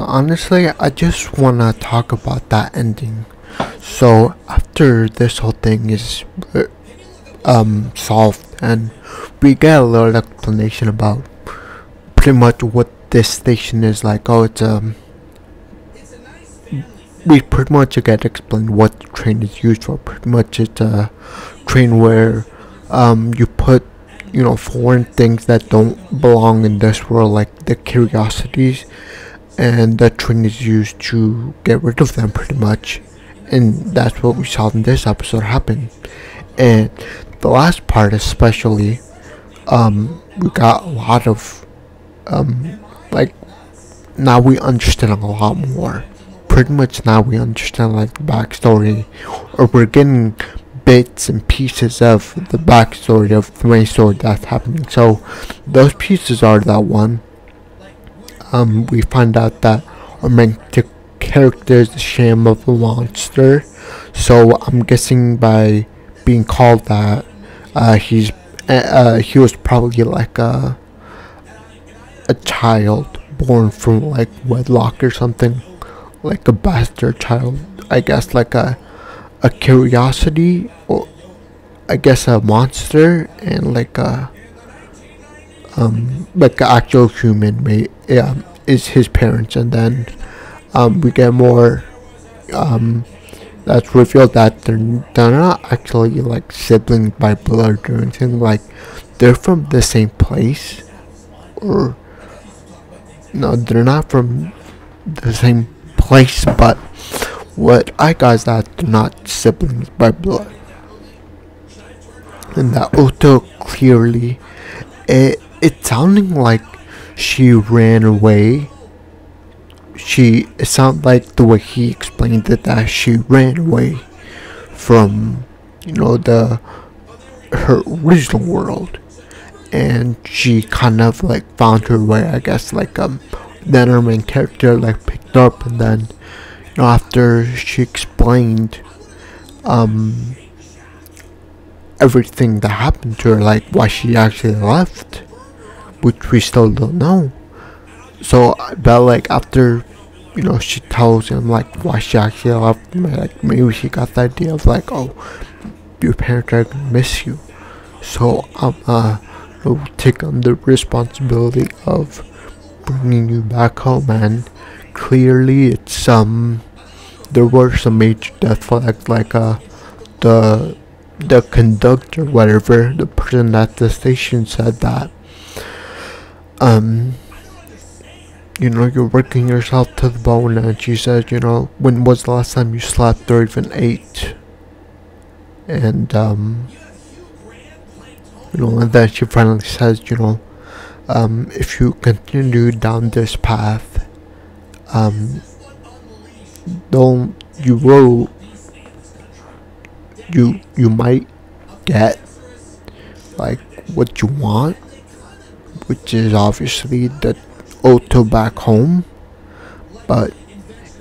So honestly, I just wanna talk about that ending. So after this whole thing is solved, and we get a little explanation about pretty much what this station is like. Oh, it's we pretty much get explained what the train is used for. Pretty much it's a train where you put foreign things that don't belong in this world, like the curiosities, and the train is used to get rid of them pretty much. And that's what we saw in this episode happen. And the last part especially, we got a lot of like, now we understand a lot more. Pretty much now we understand like the backstory, or we're getting bits and pieces of the backstory of the main story that's happening. So those pieces are that one, we find out that our main character is the sham of a monster. So I'm guessing by being called that, he was probably like a child born from like wedlock or something, like a bastard child, I guess, like a curiosity, or I guess a monster, and like an actual human is his parents. And then we get more that's revealed that they're not actually like siblings by blood or anything. Like, they're from the same place, or no, they're not from the same place, but what I got is that they're not siblings by blood. And that Otto clearly, it's sounding like she ran away. It sounded like the way he explained it, that she ran away from her original world, and she kind of like found her way, I guess. Like then her main character like picked up, and then after she explained everything that happened to her, like why she actually left, which we still don't know. So but like after she tells him like why she actually left, like maybe she got the idea of like, oh, your parents are gonna miss you, so I'm take on the responsibility of bringing you back home. And clearly it's there were some major death flags, like the conductor, whatever, the person at the station said that you're working yourself to the bone. And she says, when was the last time you slept or even ate? And and then she finally says, if you continue down this path, you might get like what you want, which is obviously the Otto back home. But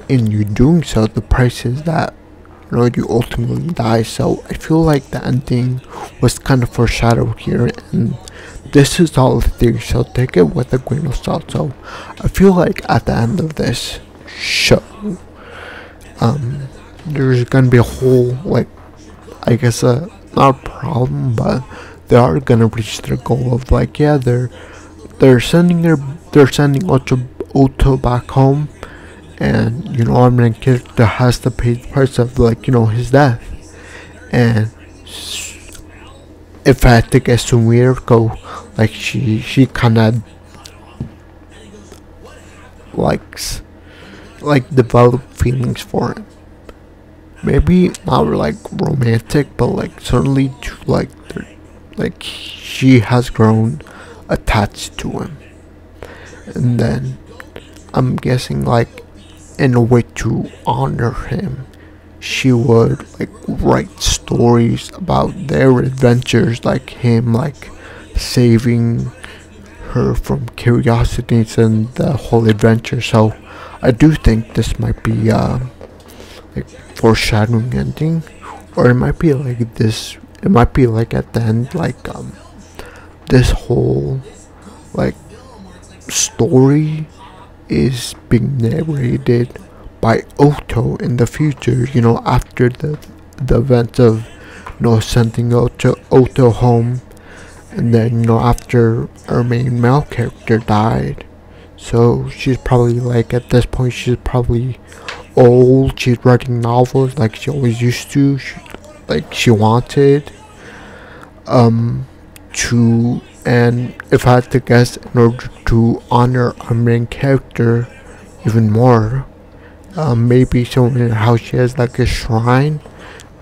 in you doing so, the price is that you ultimately die. So I feel like the ending was kind of foreshadowed here, and this is all the theory, so take it with a grain of salt. So I feel like at the end of this show, there's gonna be a whole, like, I guess not a problem, but they are gonna reach their goal of like, yeah, they're sending Otto back home, and our main character has to pay the price of like his death. And if I had to guess, Sumire, like she kind of like develop feelings for him. Maybe not like romantic, but like certainly to like she has grown attached to him. And then I'm guessing like in a way to honor him, she would like write stories about their adventures, like him like saving her from curiosities and the whole adventure. So I do think this might be like foreshadowing ending, or it might be like this. It might be like at the end, like this whole like story is being narrated by Otto in the future, after the events of, sending Otto home, and then, after our main male character died. So she's probably, like, at this point, she's probably old. She's writing novels like she always used to, she wanted. And if I had to guess, in order to honor our main character even more, maybe showing how she has, like, a shrine.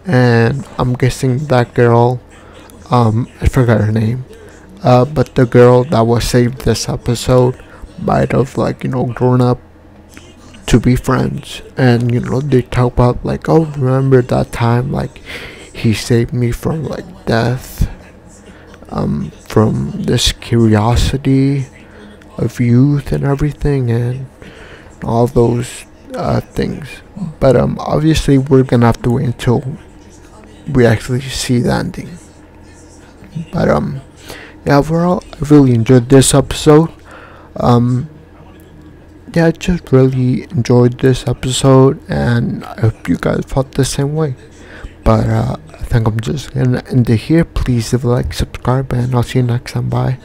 And I'm guessing that girl, I forgot her name, but the girl that was saved this episode might have, like, grown up to be friends. And, they talk about, like, oh, remember that time, like, he saved me from, like, death, from this curiosity of youth and everything, and all those things. But obviously we're gonna have to wait until we actually see the ending. But yeah, overall, I really enjoyed this episode. Yeah, I just really enjoyed this episode, and I hope you guys felt the same way. But I think I'm just gonna end it here. Please leave a like, subscribe, and I'll see you next time. Bye.